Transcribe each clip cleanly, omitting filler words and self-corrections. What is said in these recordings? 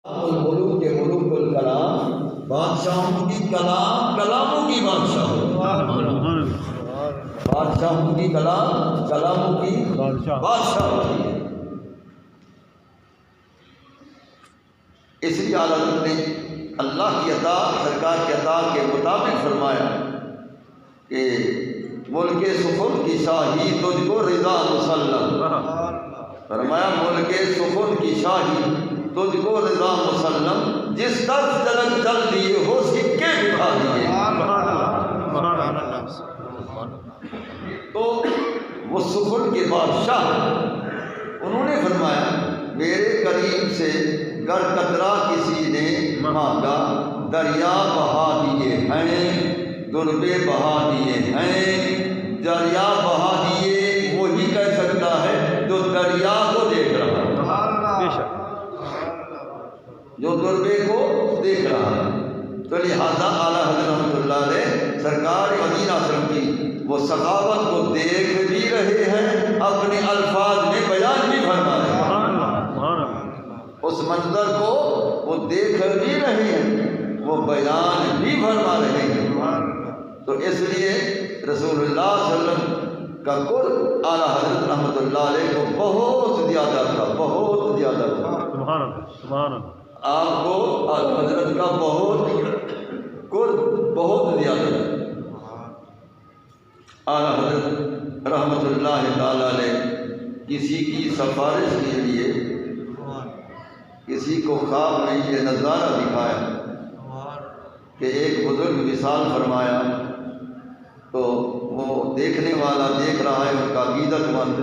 الملوک کے ملوک الکلام، بادشاہوں کی کلام کلاموں کی بادشاہ، بادشاہوں کی کلام کلاموں کی بادشاہ ہوتی ہے۔ اس لیے اعلیٰ حضرت نے اللہ کی عطا، سرکار کی عطا کے مطابق فرمایا کہ ملک سخن کی شاہی تجھ کو رضا مسلم، فرمایا ملک سخن کی شاہی تجھ کو رضا مسلم، جس طرف تلک چل دیے ہو سکے بٹھا دیے۔ تو وہ سخن کے بادشاہ انہوں نے فرمایا میرے کریم سے گر قطرہ کسی نے مانگا، دریا بہا دیے ہیں، دربے بہا دیے ہیں۔ دریا بہا دیے وہی کہہ سکتا ہے جو دریا کو دیکھ رہا ہے، جو دربے کو دیکھ رہا ہے۔ تو لہٰذا اعلیٰ حضرت رحمۃ اللہ علیہ سرکار مدینہ شریف کی وہ ثقافت کو دیکھ بھی رہے ہیں، اپنے الفاظ میں بیان بھی فرما رہے ہیں، اس منظر کو وہ دیکھ بھی رہے ہیں، وہ بیان بھی فرما رہے ہیں۔ تو اس لیے رسول اللہ صلی اللہ علیہ وسلم کا قرب اعلیٰ حضرت رحمۃ اللہ علیہ کو بہت زیادہ تھا، بہت زیادہ تھا۔ آپ کو اعلیٰ حضرت کا بہت قرب بہت زیادہ تھا۔ اعلیٰ حضرت رحمۃ اللہ تعالیٰ علیہ کسی کی سفارش کے لیے کسی کو خواب میں یہ نظارہ دکھایا کہ ایک بزرگ وصال فرمایا، تو وہ دیکھنے والا دیکھ رہا ہے ان کا عقیدت مند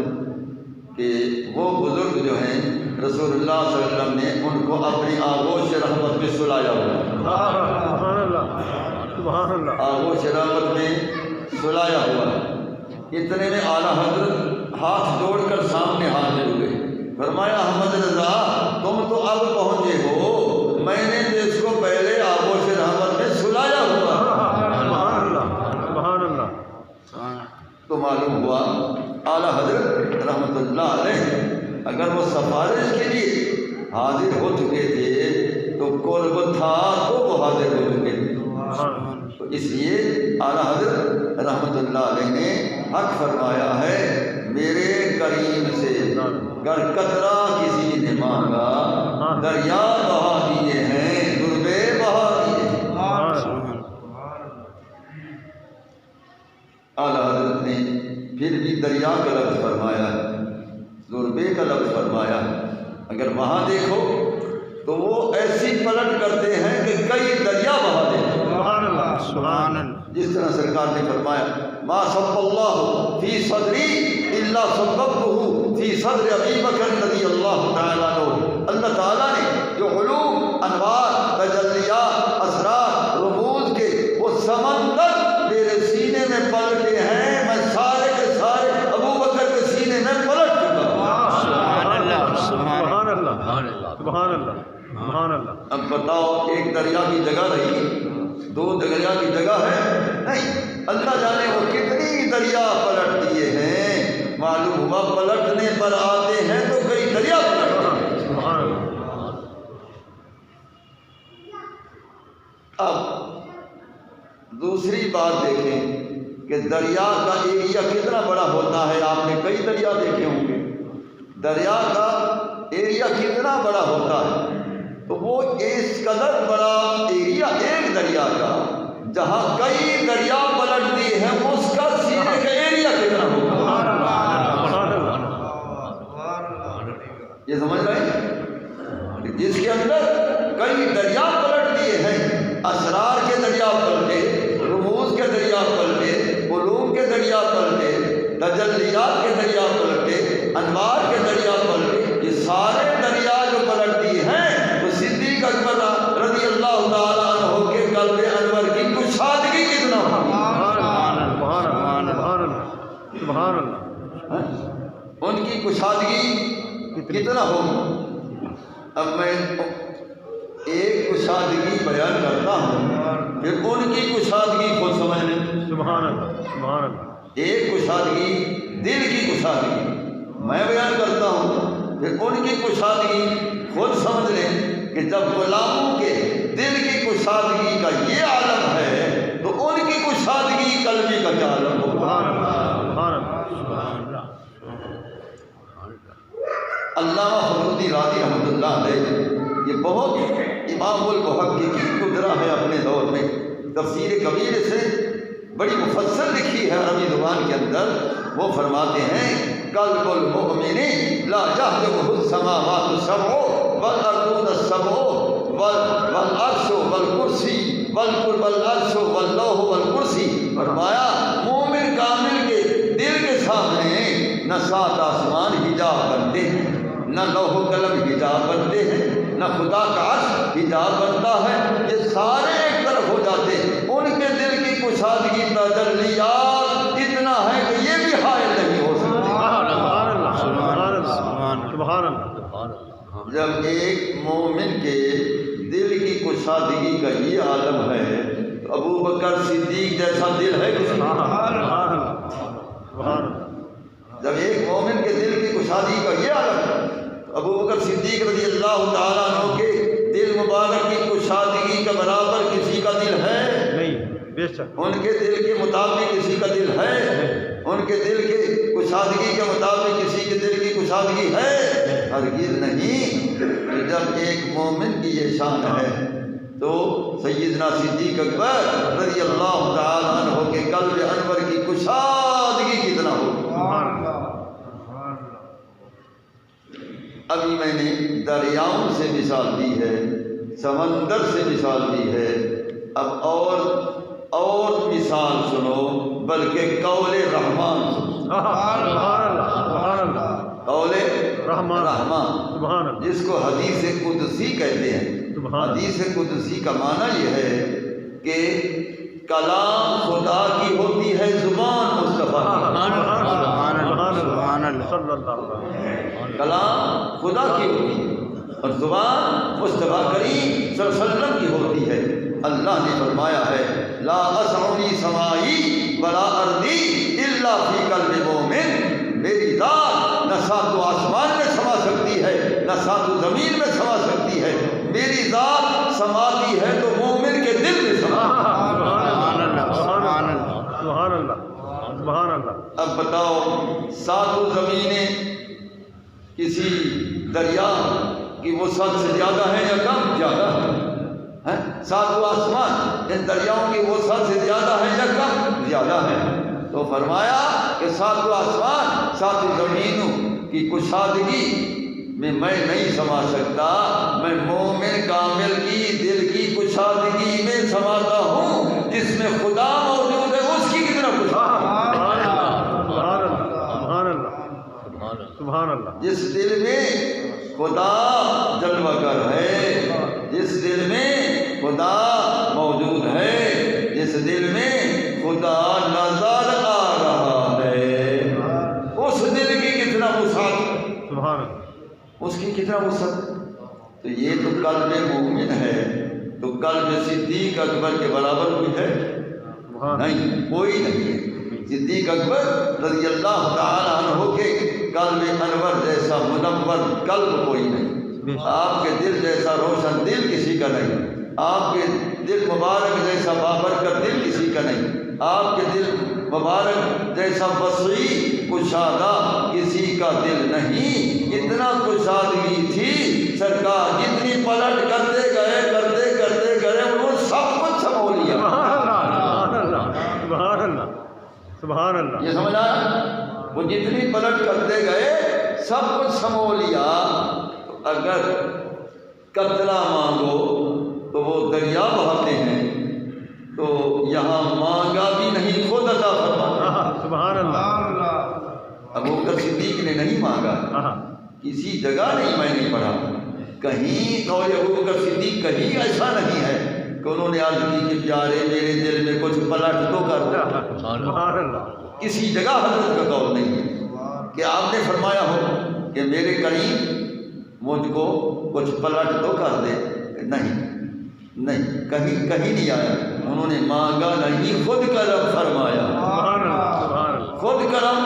کہ وہ بزرگ جو ہیں رسول اللہ صلی اللہ علیہ وسلم نے ان کو اپنی آغوش رحمت میں سلایا ہوا، آغوش رحمت میں سلایا ہوا۔ اتنے میں اعلیٰ حضرت ہاتھ جوڑ کر سامنے حاضر ہوئے، فرمایا احمد رضا تم تو اب پہنچے ہو، میں نے تو اس کو پہلے آغوش رحمت میں سلایا ہوا۔ تو معلوم ہوا اعلیٰ حضرت رحمۃ اللہ علیہ اگر وہ سفارش کے لیے حاضر ہو چکے تھے تو قرب تھا تو وہ حاضر ہو چکے تھے۔ تو اس لیے اعلیٰ حضرت رحمۃ اللہ علیہ نے حق فرمایا ہے میرے کریم سے گر قطرہ کسی نے مانگا، دریا بہا دیے ہیں، دربے بہا دیے ہیں۔ اعلیٰ حضرت نے پھر بھی دریا کا لفظ فرمایا، دربے کا لفظ فرمایا۔ اگر وہاں دیکھو تو وہ ایسی پلٹ کرتے ہیں کہ کئی دریا بہا دیتے ہیں، جس طرح سرکار نے فرمایا ما صب اللہ فی صدری الا صببتہ فی صدر ابی بکر رضی اللہ تعالیٰ عنہ۔ اللہ تعالیٰ نے جو علوم، انوار، تجلیات، اسرار، رموز کے وہ سمندر میرے سینے میں پلٹے ہیں، میں سارے کے سارے ابو بکر کے سینے میں پلٹ چکا ہوں۔ سبحان اللہ، سبحان اللہ، سبحان اللہ۔ اب بتاؤ ایک دریا کی جگہ رہی، دو دریا کی جگہ ہے نہیں، اللہ جانے وہ کتنی دریا پلٹ دیے ہیں۔ معلوم ہوا پلٹنے پر آتے ہیں تو کئی دریا پلٹتے ہیں۔ اب دوسری بات دیکھیں کہ دریا کا ایریا کتنا بڑا ہوتا ہے۔ آپ نے کئی دریا دیکھے ہوں گے، دریا کا ایریا کتنا بڑا ہوتا ہے، تو وہ اس قدر بڑا ایریا ایک دریا کا جہاں کئی دریا پلٹ دی ہیں، اس کا سینے کا ایریا کتنا ہوگا، یہ سمجھ رہے ہیں؟ جس کے اندر کئی دریا پلٹ دیے ہیں، اسرار کے دریا پلٹے، رموز کے دریا پلٹے، علوم کے دریا پلٹے، تجلیات کے دریا پلٹے، انوار کے دریا پلٹے، یہ سارے دریا جو پلٹ دیے ہیں تو صدیق اکبر رضی اللہ تعالیٰ عنہ کے قلب انور کی کشادگی کتنا ہوگی، سبحان اللہ، ان کی کشادگی کتنا ہوگی۔ اب میں ایک کشادگی بیان کرتا ہوں، پھر ان کی کشادگی خود سمجھ لیں۔ سبحان اللہ، سبحان اللہ۔ ایک کشادگی دل کی کشادگی میں بیان کرتا ہوں، پھر ان کی کشادگی خود سمجھ لیں۔ کہ جب غلاموں کے دل کی کشادگی کا یہ عالم ہے تو ان کی کشادگی قلبی کا کیا عالم ہوگا؟ علامہ فخرالدین رازی رحمۃ اللہ علیہ یہ بہت امام المحققین گزرا ہے اپنے دور میں، تفسیر کبیر سے بڑی مفصل لکھی ہے عربی زبان کے اندر۔ وہ فرماتے ہیں قلب المؤمن لا يحجبه السماوات السبع والارضون السبع والعرش والکرسی والعرش واللوح والکرسی۔ فرمایا مومن کامل کے دل کے سامنے نہ سات آسمان حجاب بنتے ہیں، نہ لوح و قلم حجاب بنتے ہیں، نہ خدا کا عرش حجاب بنتا ہے، یہ سارے ایک طرف ہو جاتے ہیں۔ ان کے دل کی کشادگی تجلیات اتنا ہے کہ یہ بھی حائل نہیں ہو سکتے۔ سبحان اللہ۔ جب ایک مومن کے دل کی کشادگی کا یہ عالم ہے تو ابو بکر صدیق جیسا دل ہے کسی کا؟ جب ایک مومن کے دل کی کشادگی کا یہ عالم ہے تو ابو بکر صدیق رضی اللہ تعالیٰ عنہ کے دل مبارک کی کشادگی کے برابر کسی کا دل ہے نہیں، بے شک ان کے دل کے مطابق کسی کا دل ہے؟ ان کے دل کے کشادگی کے مطابق کسی کے دل کی کشادگی ہے؟ ہرگز نہیں۔ جب ایک مومن کی یہ شان ہے تو سیدنا صدیق اکبر رضی اللہ تعالیٰ عنہ کے قلب انور کی کشادگی کتنا ہوگی؟ ابھی میں نے دریاؤں سے مثال دی ہے، سمندر سے مثال دی ہے، اب اور مثال سنو، بلکہ قول رحمان سنو۔ قول رحمان جس کو حدیث قدسی کہتے ہیں۔ حدیث قدسی کا معنی یہ ہے کہ کلام خدا کی ہوتی ہے، زبان مصطفیٰ کی۔ کلام خدا کی ہوتی ہے اور زبان مصطفیٰ کریم صلی اللہ علیہ وسلم کی ہوتی ہے۔ اللہ نے فرمایا ہے لا اسعنی سمائی ولا ارضی الا فی قلب مومن۔ میری ذات نہ ساتوں آسمان میں سما سکتی ہے نہ ساتوں زمین میں سما سکتی ہے، میری ذات سماتی ہے تو مومن کے دل میں سماتی ہے۔ سبحان اللہ، سبحان اللہ۔ اب بتاؤ ساتوں زمینیں کسی دریا کی وسعت سے زیادہ ہے یا کم؟ زیادہ ہے۔ ساتوں آسمان ان دریاؤں کی وسعت سے زیادہ ہے یا کم؟ زیادہ ہے۔ تو فرمایا کہ ساتوں آسمان ساتوں زمینوں کی کشادگی میں نہیں سما سکتا، میں مومن کامل کی دل کی کشادگی میں سماتا ہوں جس میں خدا موجود ہے، اس کی کتنا سبحان اللہ۔ جس دل میں خدا جلوہ گر ہے، جس دل میں خدا موجود ہے، جس دل میں خدا نظر آ رہا ہے، اس دل کی کتنا وسعت، سبحان اللہ، اس کی کتنا وسعت۔ تو یہ تو قلب مومن ہے، تو قلب صدیق اکبر کے برابر کوئی ہے؟ نہیں، کوئی نہیں ہے۔ صدیق اکبر رضی اللہ تعالیٰ عنہ کے قلب انور جیسا منور قلب کوئی نہیں، آپ کے دل جیسا روشن دل کسی کا نہیں، آپ کے دل مبارک جیسا بابرکت دل کسی کا نہیں، آپ کے دل مبارک جیسا وسیع کشادہ کسی کا دل نہیں۔ اتنا کشادگی تھی سرکار، جتنی پلٹ کرتے گئے وہ سب کچھ سمو لیا۔ سبحان اللہ، سبحان اللہ۔ یہ سمجھ آیا؟ وہ جتنی پلٹ کرتے گئے سب کچھ سمو لیا۔ تو اگر قطرہ مانگو تو وہ دریا بہاتے ہیں، تو یہاں مانگا بھی نہیں، خود عطا فرماتا۔ سبحان اللہ۔ ابو بکر صدیق نے نہیں مانگا، کسی جگہ نہیں میں نہیں پڑھا، کہیں قول ابو بکر صدیق کہیں ایسا نہیں ہے کہ انہوں نے عرض کی کہ پیارے میرے دل میں کچھ پلٹ تو کر دو۔ سبحان اللہ۔ کسی جگہ حضرت کا قول نہیں ہے کہ آپ نے فرمایا ہو کہ میرے کریم مجھ کو کچھ پلٹ تو کر دے، نہیں، کہیں نہیں آیا۔ انہوں نے مانگا نہیں، خود کرم فرمایا، خود کرم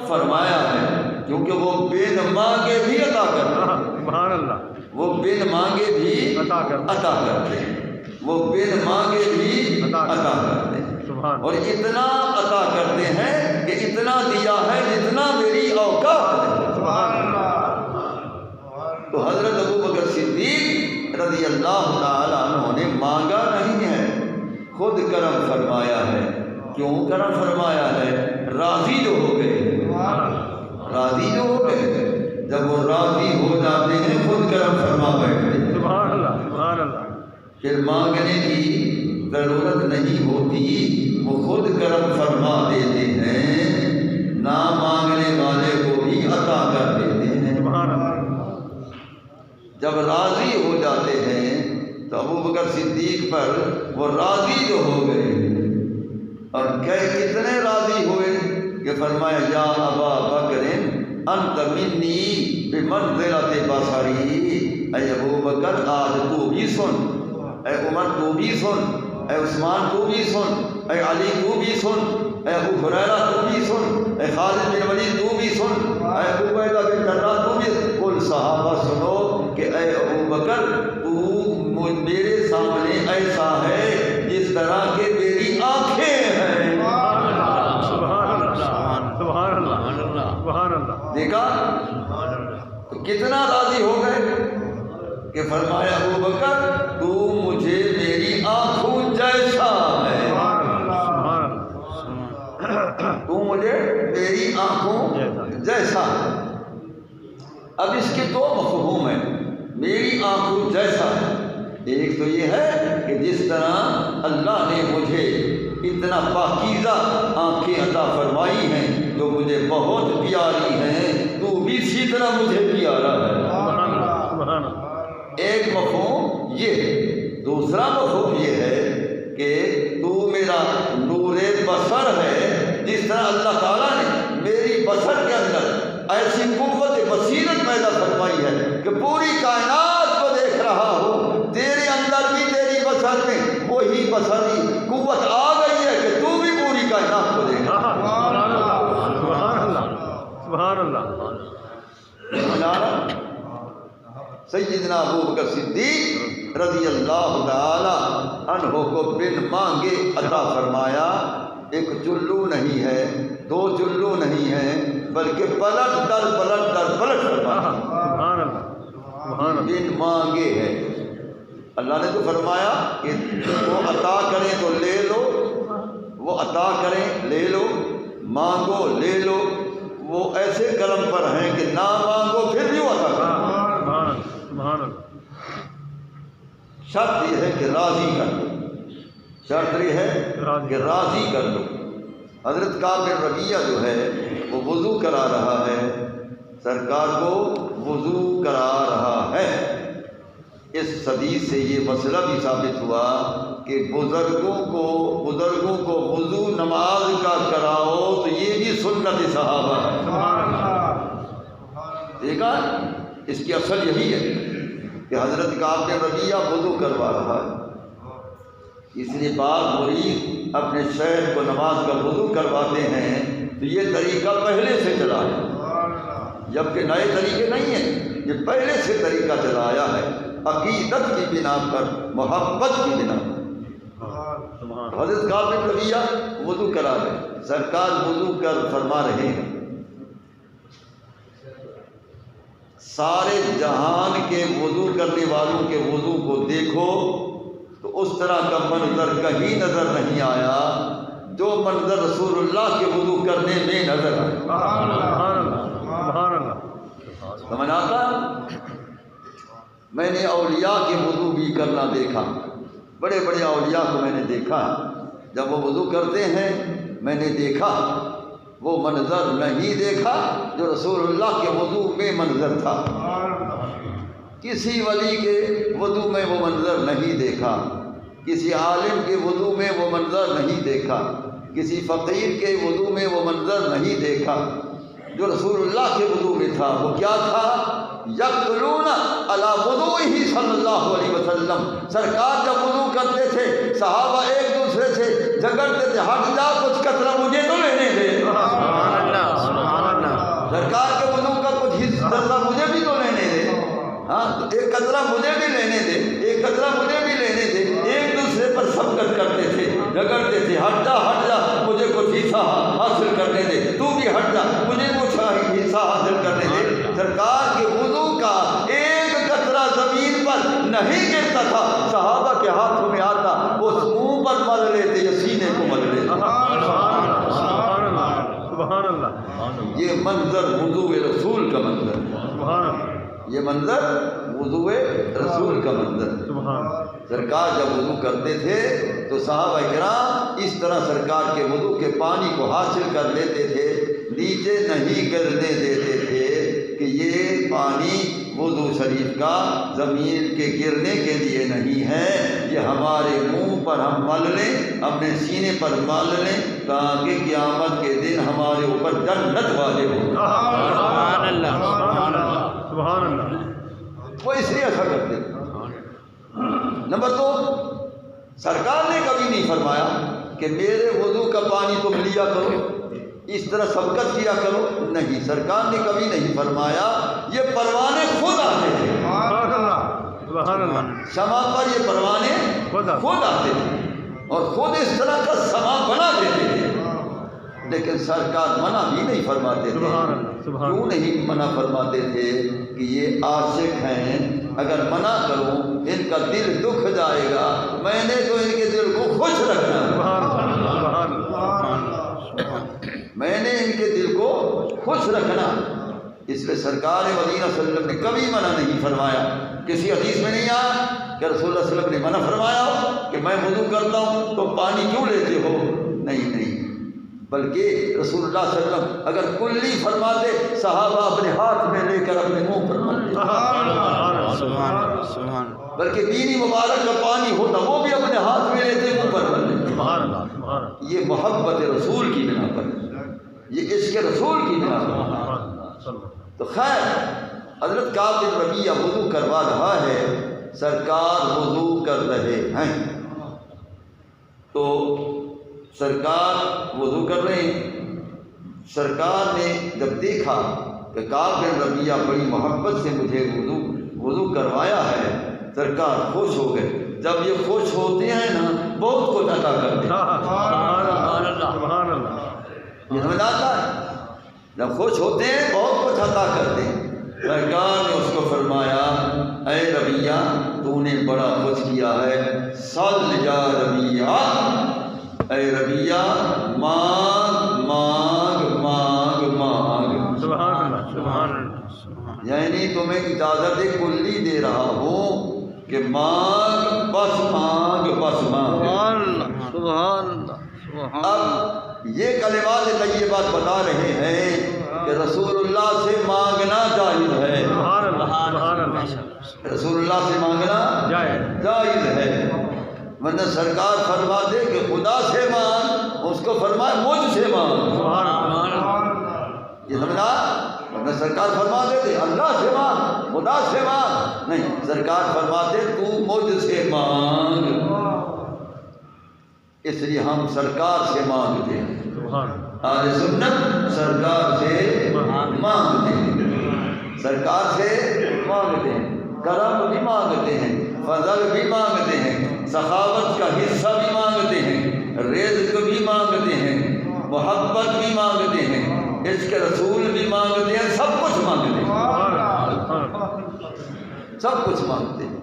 فرمایا ہے، کیونکہ وہ بے مانگے بھی عطا کرتا ہے۔ سبحان اللہ۔ وہ بن مانگے بھی عطا کرتے ہیں، وہ بن مانگے بھی عطا کرتے ہیں، سبحان اور اتنا عطا کرتے ہیں کہ اتنا دیا ہے جتنا میری اوقات ہے۔ سبحان تو حضرت ابو بکر صدیق رضی اللہ تعالیٰ عنہ نے مانگا نہیں ہے، خود کرم فرمایا ہے۔ کیوں کرم فرمایا ہے؟ راضی جو ہو گئے، راضی جو ہو گئے، جب وہ راضی ہو جاتے ہیں خود کرم فرما بیٹھتے ہیں، سبحان اللہ سبحان اللہ پھر مانگنے کی ضرورت نہیں ہوتی، وہ خود کرم فرما دیتے ہیں، نہ مانگنے والے کو بھی عطا کر دیتے ہیں۔ سبحان اللہ جب راضی ہو جاتے ہیں تو ابو بکر صدیق پر وہ راضی جو ہو گئے، اور کتنے راضی ہوئے کہ فرمایا یا ابا بکر انت منی بمنزلۃ بصری، اے ابو بکر آج تو بھی سن، اے عمر تو بھی سن، اے عثمان تو بھی سن، اے علی تو بھی سن، اے ابو ہریرہ تو بھی سن، اے خالد بن ولید تو بھی سن، اے عبیدہ بن جراح تو بھی، کل صحابہ سنو کہ اے ابو بکر تو میرے سامنے ایسا ہے جس طرح کہ میری آنکھیں ہیں۔ سبحان اللہ سبحان اللہ سبحان اللہ دیکھا تو کتنا راضی ہو گئے کہ فرمایا ابو بکر تو مجھے میری آنکھوں جیسا ہے، تو مجھے میری آنکھوں جیسا ہے۔ اب اس کے دو مفہوم ہیں، میری آنکھوں جیسا ہے، ایک تو یہ ہے کہ جس طرح اللہ نے مجھے اتنا پاکیزہ آنکھیں عطا فرمائی ہیں جو مجھے بہت پیاری ہیں، تو بھی اسی طرح مجھے پیارا ہے۔ سبحان اللہ ایک مفہوم یہ ہے، دوسرا مفہوم یہ ہے کہ تو میرا نور بصر ہے، جس طرح اللہ تعالیٰ نے میری بصر کے اندر ایسی قوت بصیرت پیدا فرمائی ہے کہ پوری کائنات کو دیکھ رہا ہوں، تیرے اندر بھی تیری بصر میں وہی بصری قوت آ گئی ہے کہ تو بھی پوری کائنات کو دیکھ رہا ہے۔ سبحان اللہ سبحان اللہ سیدنا ابو بکر صدیق رضی اللہ تعالی عنہ کو بن مانگے عطا فرمایا۔ ایک چلو نہیں ہے، دو چلو نہیں ہے، بلکہ پلٹ در پلٹ فرمایا، سبحان اللہ سبحان اللہ بن مانگے ہے۔ اللہ نے تو فرمایا کہ وہ عطا کریں تو لے لو، وہ عطا کریں لے لو، مانگو لے لو، وہ ایسے کرم پر ہیں کہ نہ مانگو پھر بھی وہ عطا کریں۔ سبحان اللہ شرط یہ ہے کہ راضی کر لو، شرط یہ ہے کہ راضی کر لو۔ حضرت کعب بن ربیعہ جو ہے وہ وضو کرا رہا ہے، سرکار کو وضو کرا رہا ہے۔ اس حدیث سے یہ مسئلہ بھی ثابت ہوا کہ بزرگوں کو وضو نماز کا کراؤ تو یہ بھی سنت صحابہ ہے۔ دیکھا اس کی اصل یہی ہے کہ حضرت کعب بن ربیعہ وضو کروا رہا ہے، اس لیے بعض مرید اپنے شیخ کو نماز کا وضو کرواتے ہیں تو یہ طریقہ پہلے سے چلا ہے، جبکہ نئے طریقے نہیں ہیں، یہ پہلے سے طریقہ چلا آیا ہے، عقیدت کی بنا پر، محبت کی بنا پر۔ حضرت کعب بن ربیعہ وضو کرا رہے، سرکار وضو کر فرما رہے ہیں سارے جہان کے وضو کرنے والوں کے وضو کو دیکھو تو اس طرح کا منظر کہیں نظر نہیں آیا جو منظر رسول اللہ کے وضو کرنے میں نظر آیا۔ سمجھ آتا؟ میں نے اولیاء کے وضو بھی کرنا دیکھا، بڑے بڑے اولیاء کو میں نے دیکھا، جب وہ وضو کرتے ہیں میں نے دیکھا، وہ منظر نہیں دیکھا جو رسول اللہ کے وضو میں منظر تھا۔ کسی ولی کے وضو میں وہ منظر نہیں دیکھا، کسی عالم کے وضو میں وہ منظر نہیں دیکھا، کسی فقیر کے وضو میں وہ منظر نہیں دیکھا جو رسول اللہ کے وضو میں تھا۔ وہ کیا تھا؟ یقتلون علی وضوئہ صلی اللہ علیہ وسلم، سرکار جب وضو کرتے تھے صحابہ ایک دوسرے سے جھگڑتے تھے، ہٹ جا کچھ قطرہ مجھے تو لینے دے، سرکار کے وضو کا کچھ حصہ مجھے بھی تو لینے دے۔ ہاں، ایک قطرہ مجھے بھی لینے دے، ایک قطرہ مجھے بھی لینے دے۔ ایک دوسرے پر سبقت کرتے تھے، جھگڑتے تھے، ہٹ جا مجھے کچھ حصہ حاصل کرنے دے، تو بھی ہٹ جا مجھے کچھ حصہ حاصل کرنے دے۔ سرکار کے وضو کا ایک قطرہ زمین پر نہیں گرتا تھا، صحابہ کے ہاتھوں میں آتا، وہ منہ پر مل لیتے یا سینے کو مل لیتے۔ سبحان اللہ، یہ منظر وضو رسول کا منظر، سبحان اللہ، یہ منظر وضو رسول کا منظر۔ سبحان سرکار جب وضو کرتے تھے تو صحابہ کرام اس طرح سرکار کے وضو کے پانی کو حاصل کر لیتے تھے، نیچے نہیں گرنے دیتے تھے کہ یہ پانی وضو شریف کا زمین کے گرنے کے لیے نہیں ہے، یہ ہمارے منہ پر ہم مل لیں، اپنے سینے پر مل لیں، تاکہ قیامت کے دن ہمارے اوپر جنت واجب ہو۔ سبحان اللہ، سبحان اللہ، سبحان اللہ۔ وہ اس لیے ایسا کرتے تھے۔ نمبر 2، سرکار نے کبھی نہیں فرمایا کہ میرے وضو کا پانی تم لیا کرو، اس طرح سبقت کیا کرو، نہیں، سرکار نے کبھی نہیں فرمایا۔ یہ پروانے خود آتے تھے، سبحان اللہ، سبحان اللہ، شمع پر یہ پروانے خود آتے تھے اور خود اس طرح کا سما بنا دیتے تھے، لیکن سرکار منع بھی نہیں فرماتے تھے۔ سبحان اللہ، سبحان کیوں نہیں منع فرماتے تھے؟ کہ یہ عاشق ہیں، اگر منع کروں ان کا دل دکھ جائے گا، میں نے تو ان کے دل کو خوش رکھنا ہے، سبحان اللہ، سبحان اللہ، میں نے ان کے دل کو خوش رکھنا۔ اس لیے سرکار مدینہ صلی اللہ علیہ وسلم نے کبھی منع نہیں فرمایا۔ کسی حدیث میں نہیں آیا کہ رسول اللہ صلی اللہ علیہ وسلم نے منع فرمایا ہو کہ میں وضو کرتا ہوں تو پانی کیوں لیتے ہو، نہیں، بلکہ رسول اللہ صلی اللہ علیہ وسلم اگر کلی فرماتے، صحابہ اپنے ہاتھ میں لے کر اپنے منہ پر ملتے، بلکہ دینی مبارک کا پانی ہوتا وہ بھی اپنے ہاتھ میں لیتے، منہ پر مل لیتے۔ سبحان اللہ، سبحان اللہ، یہ محبت رسول کی بنا پر، یہ عشق رسول کی بنا پر۔ تو خیر، حضرت کعب بن ربیعہ وضو کروا رہا ہے، سرکار وضو کر رہے ہیں، تو سرکار وضو کر رہے ہیں۔ سرکار نے جب دیکھا کہ کعب بن ربیعہ بڑی محبت سے مجھے وضو کروایا ہے، سرکار خوش ہو گئے۔ جب یہ خوش ہوتے ہیں نا، بہت کچھ عطا کرتے ہیں، سبحان اللہ، سبحان اللہ، یہ سمجھ آتا ہے؟ جب خوش ہوتے ہیں بہت کچھ عطا کرتے ہیں۔ سرکار نے اس کو فرمایا، اے ربیعہ تو نے بڑا خوش کیا ہے، صل یا ربیعہ، اے ربیعہ مانگ مانگ مانگ مانگ، سبحان اللہ، سبحان اللہ، یعنی تمہیں اجازت کلی دے رہا ہوں کہ مانگ بس مانگ بس مانگ۔ سبحان اللہ، اب یہ کلمات طیبات بتا رہے ہیں کہ رسول اللہ سے مانگنا جائز ہے، سبحان اللہ، سبحان اللہ، رسول اللہ سے مانگنا جائز ہے، ورنہ سرکار فرماتے کہ خدا سے مانگ، اس کو فرمائے مجھ سے مانگ، سبحان اللہ، یہ سمجھا؟ ورنہ سرکار فرماتے تھے اللہ سے مانگ، خدا سے مانگ، نہیں، سرکار فرماتے تو مجھ سے مانگ، اس لیے ہم سرکار سے مانگتے ہیں، سبحان اہل سنت سرکار سے مانگتے ہیں، سرکار سے مانگتے ہیں، کرم بھی مانگتے ہیں، فضل بھی مانگتے ہیں، سخاوت کا حصہ بھی مانگتے ہیں، رزق بھی مانگتے ہیں، محبت بھی مانگتے ہیں، عشق رسول بھی مانگتے ہیں، سب کچھ مانگتے ہیں، سب کچھ مانگتے ہیں۔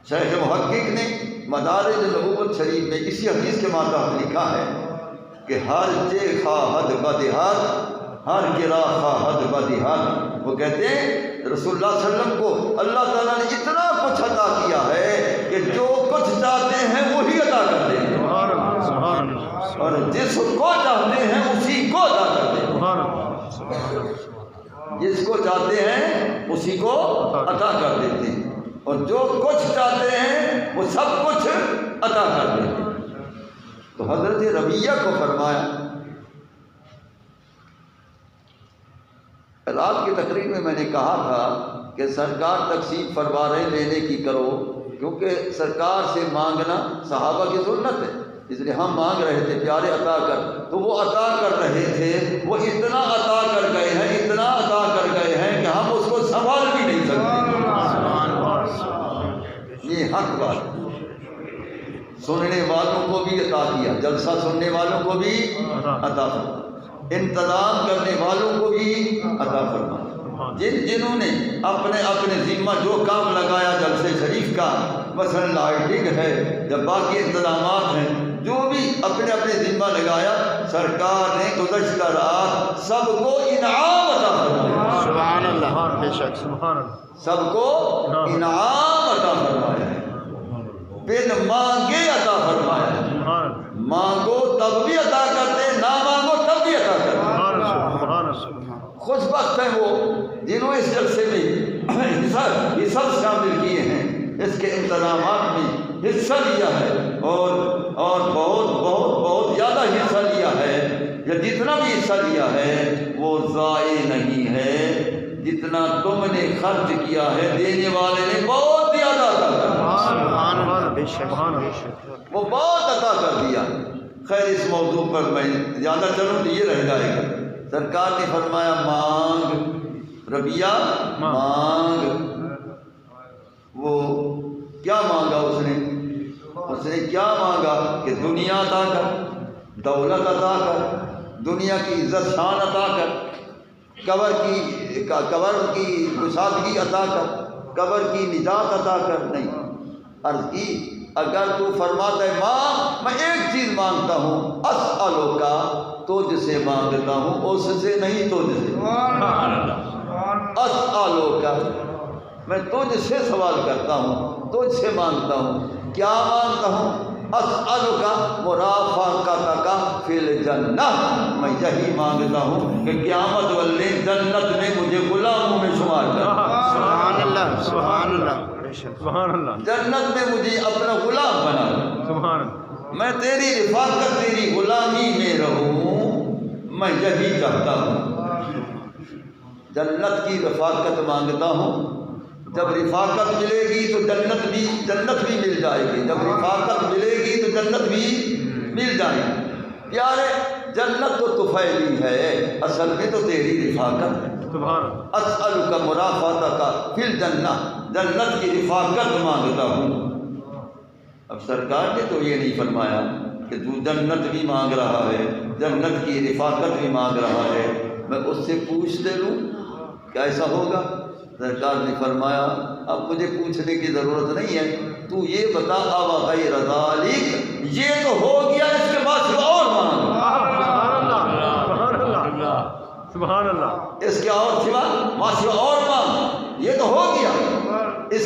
شیخ محقق نے مدارج نبوت شریف میں اسی حدیث کے ماتحت لکھا ہے کہ ہر جے خواہد بدہد، ہر گرا خواہد بدہد، وہ کہتے ہیں رسول اللہ صلی اللہ علیہ وسلم کو اللہ تعالیٰ نے اتنا کچھ عطا کیا ہے کہ جو کچھ چاہتے ہیں وہی عطا کرتے ہیں، اور جس کو چاہتے ہیں اسی کو عطا کرتے ہیں، جس کو چاہتے ہیں اسی کو عطا کر دیتے ہیں، اور جو کچھ چاہتے ہیں وہ سب کچھ عطا کر دیتے ہیں۔ تو حضرت ربیعہ کو فرمایا، رات کی تقریر میں نے کہا تھا کہ سرکار تقسیم فرما رہے لینے کی کرو، کیونکہ سرکار سے مانگنا صحابہ کی سنت ہے، اس لیے ہم مانگ رہے تھے پیارے عطا کر، تو وہ عطا کر رہے تھے، وہ اتنا عطا کر گئے ہیں، اتنا عطا کر گئے ہیں کہ ہم اس کو سنبھال بھی نہیں سکتے، حق بات سننے والوں کو بھی عطا کیا، جلسہ سننے والوں کو بھی عطا فرما، انتظام کرنے والوں کو بھی عطا فرما، جنہوں نے اپنے اپنے ذمہ جو کام لگایا جلسے شریف کا، مثلا لائٹنگ ہے یا باقی انتظامات ہیں، جو بھی اپنے اپنے ذمہ لگایا، سرکار نے گزشتہ رات سب کو انعام عطا فرمایا، سبحان اللہ، بے شک، سبحان اللہ، سب کو انعام عطا فرمایا ہے، بن مانگے عطا فرمایا ہے، سبحان اللہ، مانگو تب بھی عطا کرتے، نہ مانگو تب بھی عطا کرتے۔ سبحان اللہ، سبحان اللہ، خوش بخت ہیں وہ جنہوں اس جلسے میں حصہ شامل کیے ہیں، اس کے انتظامات میں حصہ لیا ہے، اور بہت بہت بہت زیادہ حصہ لیا ہے، یا جتنا بھی حصہ لیا ہے وہ ضائع نہیں ہے، جتنا تم نے خرچ کیا ہے دینے والے نے بہت زیادہ عطا کر دیا، سبحان اللہ، بے شک، سبحان اللہ، وہ بہت عطا کر دیا۔ خیر اس موضوع پر میں زیادہ چلوں تو یہ رہ جائے گا، سرکار نے فرمایا مانگ ربیہ مانگ، وہ کیا مانگا اس نے کیا مانگا کہ دنیا عطا کر، دولت عطا کر، دنیا کی عزت شان عطا کر، قبر کی کشادگی عطا کر، قبر کی نجات عطا کر، نہیں، عرض کی اگر تو فرماتا ہے مانگ، میں ایک چیز مانگتا ہوں، اسألک، تجھ سے مانگتا ہوں، اس سے نہیں تجھ سے، اسألک، میں تجھ سے سوال کرتا ہوں، تجھ سے مانگتا ہوں، کیا مانگتا ہوں؟ اسألک مرافقتک فی الجنہ، میں یہی مانگتا ہوں کہ قیامت والے جنت میں مجھے غلاموں میں شمار کر، سبحان اللہ، سبحان اللہ، بے شک، سبحان اللہ، جنت میں مجھے اپنا غلام بنا، سبحان اللہ، میں تیری رفاقت تیری غلامی میں رہوں، میں یہی چاہتا ہوں، جنت کی رفاقت مانگتا ہوں، جب رفاقت ملے گی تو جنت بھی مل جائے گی، جب رفاقت ملے گی تو جنت بھی مل جائے گی، پیارے جنت تو طفیلی ہے، اصل میں تو تیری رفاقت ہے، سبحان اللہ، اسألک مرافقتک فی الجنہ، جنت کی رفاقت مانگتا ہوں۔ اب سرکار نے تو یہ نہیں فرمایا کہ تو جنت بھی مانگ رہا ہے، جنت کی رفاقت بھی مانگ رہا ہے، میں اس سے پوچھتے لوں کیا ایسا ہوگا؟ سرکار نے فرمایا اب مجھے پوچھنے کی ضرورت نہیں ہے، تو یہ بتا اب غیر ذالک، یہ تو ہو گیا، اس کے بعد پھر اور مانگ، سبحان اللہ، سبحان اللہ، اس کے اور سوا اور مانگ، یہ تو ہو گیا، اس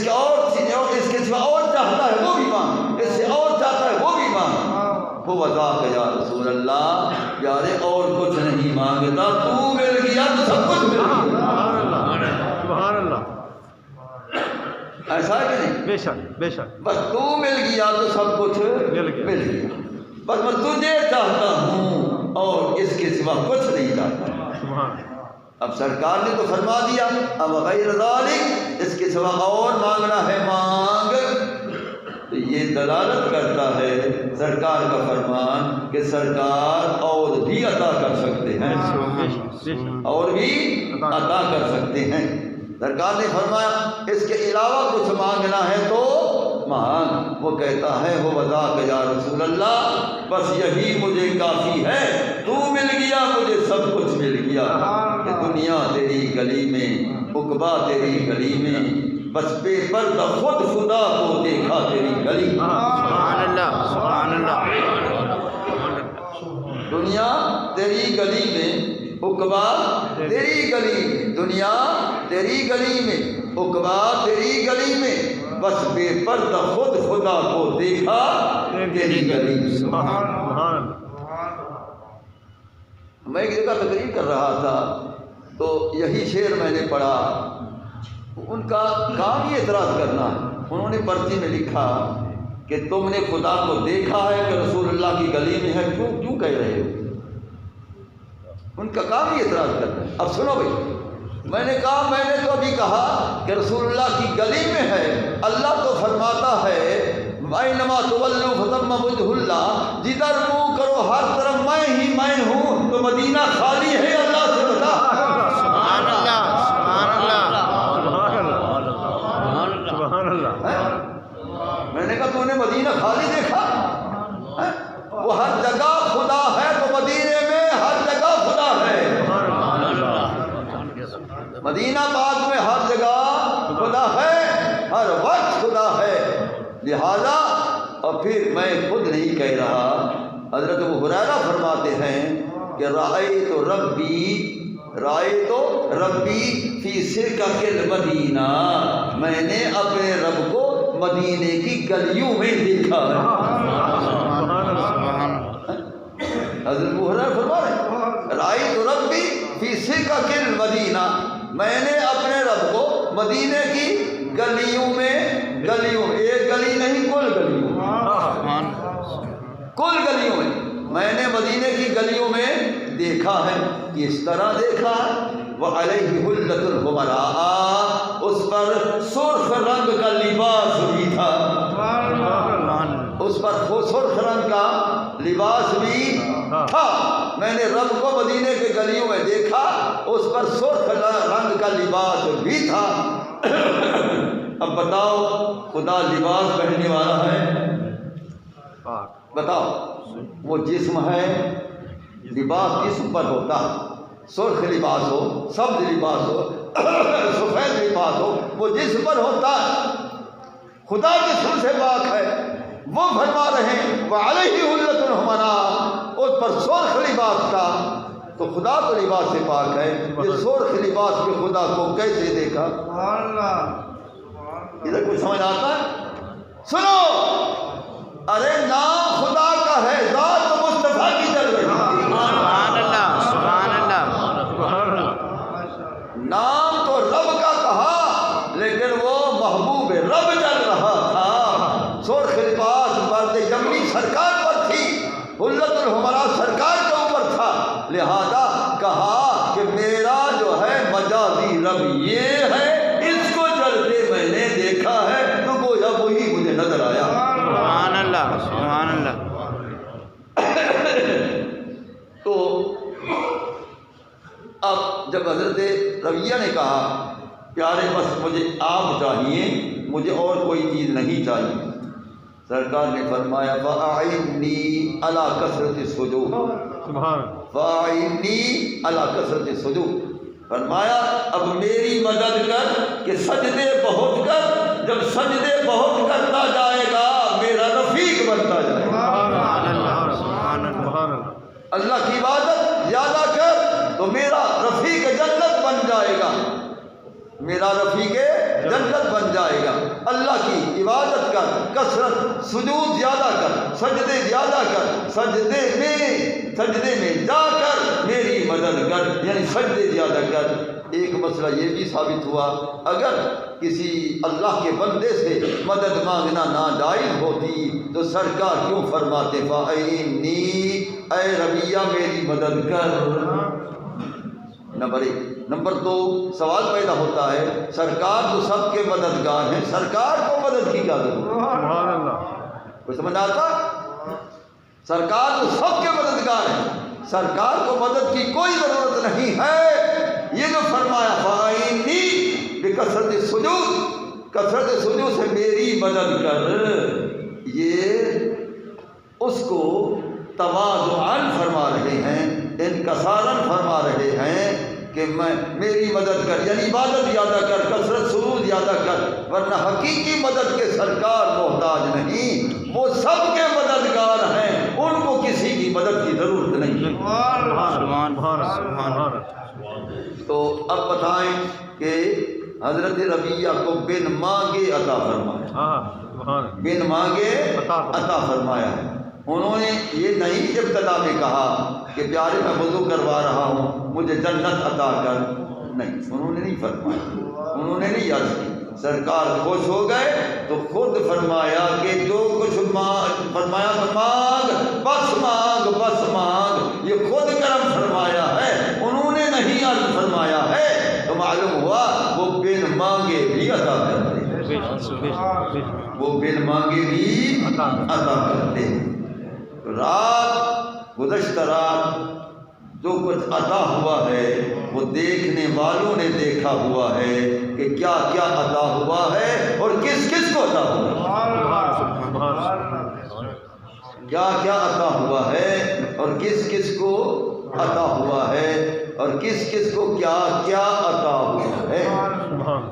کے سوا اور چاہتا ہے وہ بھی مانگ، اس سے اور چاہتا ہے وہ بھی مانگ، وہ بتا کہ یا رسول اللہ یارے اور کچھ نہیں مانگتا، تو مل گیا تو سب کچھ مل گیا، سبحان اللہ، ایسا ہے کہ نہیں؟ بے شک، بے شک، بس تو مل گیا تو سب کچھ مل گیا، بس میں تجھے چاہتا ہوں اور اس کے سوا کچھ نہیں چاہتا۔ سبحان، اب سرکار نے تو فرما دیا اب غیر ذالک، اس کے سوا اور مانگنا ہے مانگ، تو یہ دلالت کرتا ہے سرکار کا فرمان کہ سرکار اور بھی عطا کر سکتے ہیں، اور بھی عطا کر سکتے ہیں۔ سرکار نے فرمایا اس کے علاوہ کچھ مانگنا ہے تو مانگ، وہ کہتا ہے ہو وذاک یا رسول اللہ، بس یہی مجھے کافی ہے، تو مل گیا مجھے سب کچھ مل گیا، کہ دنیا تیری گلی میں، عقبہ تیری گلی میں، بس بے پردہ خود خدا کو دیکھا تیری گلی، سبحان اللہ، سبحان اللہ، دنیا تیری گلی میں، عقبہ تیری گلی، دنیا تیری گلی میں، عقبہ تیری گلی میں، بس بے پردہ خود خدا کو دیکھا تیری گلی میں۔ سبحان اللہ، میں ایک جگہ تقریر کر رہا تھا تو یہی شعر میں نے پڑھا، ان کا کام ہی اعتراض کرنا ہے، انہوں نے پرچی میں لکھا کہ تم نے خدا کو دیکھا ہے کہ رسول اللہ کی گلی میں ہے، کیوں کہہ رہے ہو؟ ان کا کام ہی اعتراض کرنا ہے۔ اب سنو بھائی، میں نے کہا میں نے تو ابھی کہا کہ رسول اللہ کی گلی میں ہے، اللہ تو فرماتا ہے اینما تولوا فثم وجہ اللہ، جدھر منہ کرو ہر طرف میں ہی میں ہوں، تو مدینہ خالی ہے، اللہ سے بتا۔ سبحان اللہ، سبحان اللہ، سبحان اللہ، سبحان اللہ، مدینہ خالی دیکھا؟ وہ ہر جگہ خدا ہے، تو مدینے میں ہر جگہ خدا ہے۔ مدینہ پاک میں ہر جگہ خدا ہے، ہر وقت خدا ہے۔ لہذا اور پھر میں خود نہیں کہہ رہا، حضرت ابو ہریرہ فرماتے ہیں کہ رأیت ربی فی سرکۃ المدینہ، میں نے اپنے رب کو مدینے کی گلیوں میں دیکھا ہے۔ حضرت ابو ہریرہ فرما رہے ہیں رأیت ربی فی سرکۃ المدینہ، میں نے اپنے رب کو مدینے کی گلیوں میں، ایک گلی نہیں کل گلیوں میں نے مدینے کی گلیوں میں دیکھا ہے۔ کس طرح دیکھا ہے؟ وعلیہ حلۃ الحمراء، اس پر سرخ رنگ کا لباس بھی تھا، اس پر سرخ رنگ کا لباس بھی تھا۔ میں نے رب کو مدینے کے گلیوں میں دیکھا، اس پر سرخ رنگ کا لباس بھی تھا۔ اب بتاؤ خدا لباس پہننے والا ہے؟ بتاؤ، وہ جسم ہے، لباس جسم پر ہوتا ہے، سرخ لباس ہو، سبز لباس ہو، سفید لباس ہو، وہ جسم پر ہوتا ہے۔ خدا جسم سے پاک ہے، وہ فرما رہے ہیں وعلیہ حلۃ الحمراء، اس پر سرخ لباس تھا۔ تو خدا تو لباس سے پاک ہے، یہ سرخ لباس کے خدا کو کیسے دیکھا؟ ادھر کچھ سمجھ آتا ہے؟ سنو، ارے نام خدا کا ہے، ذات مصطفیٰ کی چل رہی ہے۔ سبحان اللہ، سبحان اللہ، نام تو رب کا کہا، لیکن وہ محبوب رب چل رہا تھا۔ سرخ لباس مرد یمنی سرکار پر تھی، حلۃ الحمراء سرکار کے اوپر تھا، لہذا کہا کہ میرا جو ہے مجازی رب یہ ہے، اس کو چلتے میں نے دیکھا ہے، تو گویا وہی مجھے نظر آیا۔ سبحان اللہ، سبحان اللہ۔ تو اب جب حضرت ربیہ نے کہا پیارے بس مجھے آپ چاہیے، مجھے اور کوئی چیز نہیں چاہیے، سرکار نے فرمایا فَأَعِنِّي عَلَىٰ کثرت السجود، فَأَعِنِّي عَلَىٰ کثرت السجود، فرمایا اب میری مدد کر کہ سجدے بہت کر، جب سجدے بہت کرتا جائے گا میرا رفیق بنتا جائے گا۔ اللہ کی عبادت زیادہ کر تو میرا رفیق جنت بن جائے گا، میرا رفیق جنت بن جائے گا۔ اللہ کی عبادت کر، کثرت سجود زیادہ کر، سجدے زیادہ کر، سجدے میں جا کر میری مدد کر، یعنی سجدے زیادہ کر۔ ایک مسئلہ یہ بھی ثابت ہوا، اگر کسی اللہ کے بندے سے مدد مانگنا ناجائز ہوتی تو سرکار کیوں فرماتے فَأَعِنِّي، اے ربیہ میری مدد کر؟ نمبر 1۔ نمبر 2، سوال پیدا ہوتا ہے سرکار تو سب کے مددگار ہیں، سرکار کو مدد کی کیا ضرورت؟ کوئی سمجھ آتا؟ سرکار تو سب کے مددگار ہیں، سرکار کو مدد کی کوئی ضرورت نہیں ہے۔ یہ جو فرمایا فَأَعِنِّي بِکثرت السجود، کثرت سجود سے میری مدد کر، یہ اس کو تواضعاً فرما رہے ہیں، انکساراً فرما رہے ہیں کہ میری مدد کر، یعنی عبادت زیادہ کر، کثرت سجود زیادہ کر، ورنہ حقیقی مدد کے سرکار محتاج نہیں، وہ سب کے مددگار ہیں، ان کو کسی کی مدد کی ضرورت نہیں۔ تو اب بتائیں کہ حضرت ربیہ کو بن مانگے عطا فرمایا، بن مانگے عطا فرمایا۔ انہوں نے یہ نہیں ابتدا میں کہا کہ پیارے میں وضو کروا رہا ہوں مجھے جنت عطا کر، نہیں، انہوں نے نہیں فرمایا، انہوں نے نہیں یاد کی۔ سرکار خوش ہو گئے تو خود فرمایا کہ جو کچھ فرمایا مانگ، بس مانگ، بس مانگ، یہ خود کرم فرمایا ہے، انہوں نے نہیں عرض فرمایا ہے۔ تو معلوم ہوا وہ بن مانگے بھی عطا کرتے، وہ بن مانگے بھی عطا کرتے۔ رات، گزشتہ رات جو کچھ عطا ہوا ہے وہ دیکھنے والوں نے دیکھا ہوا ہے کہ کیا کیا عطا ہوا ہے اور کس کس کو عطا ہوا ہے۔ کیا کیا عطا ہوا ہے اور کس کس کو عطا ہوا ہے اور کس کس کو کیا کیا عطا ہوا ہے،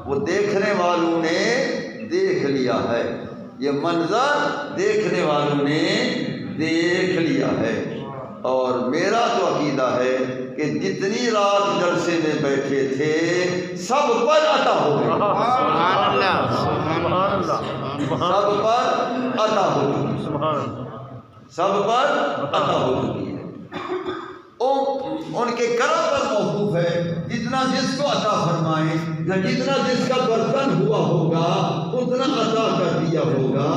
وہ دیکھنے والوں نے دیکھ لیا ہے، یہ منظر دیکھنے والوں نے دیکھ لیا ہے۔ اور میرا تو عقیدہ ہے کہ جتنی رات جلسے میں بیٹھے تھے سب پر عطا ہو گئی، سبحان اللہ، سبحان اللہ، سب پر عطا ہو چکی، سبحان اللہ، سب پر عطا ہو چکی ہے۔ ان کے کرم پر موقوف ہے، جتنا جس کو عطا فرمائیں یا جتنا جس کا برتن ہوا ہوگا اتنا عطا کر دیا ہوگا،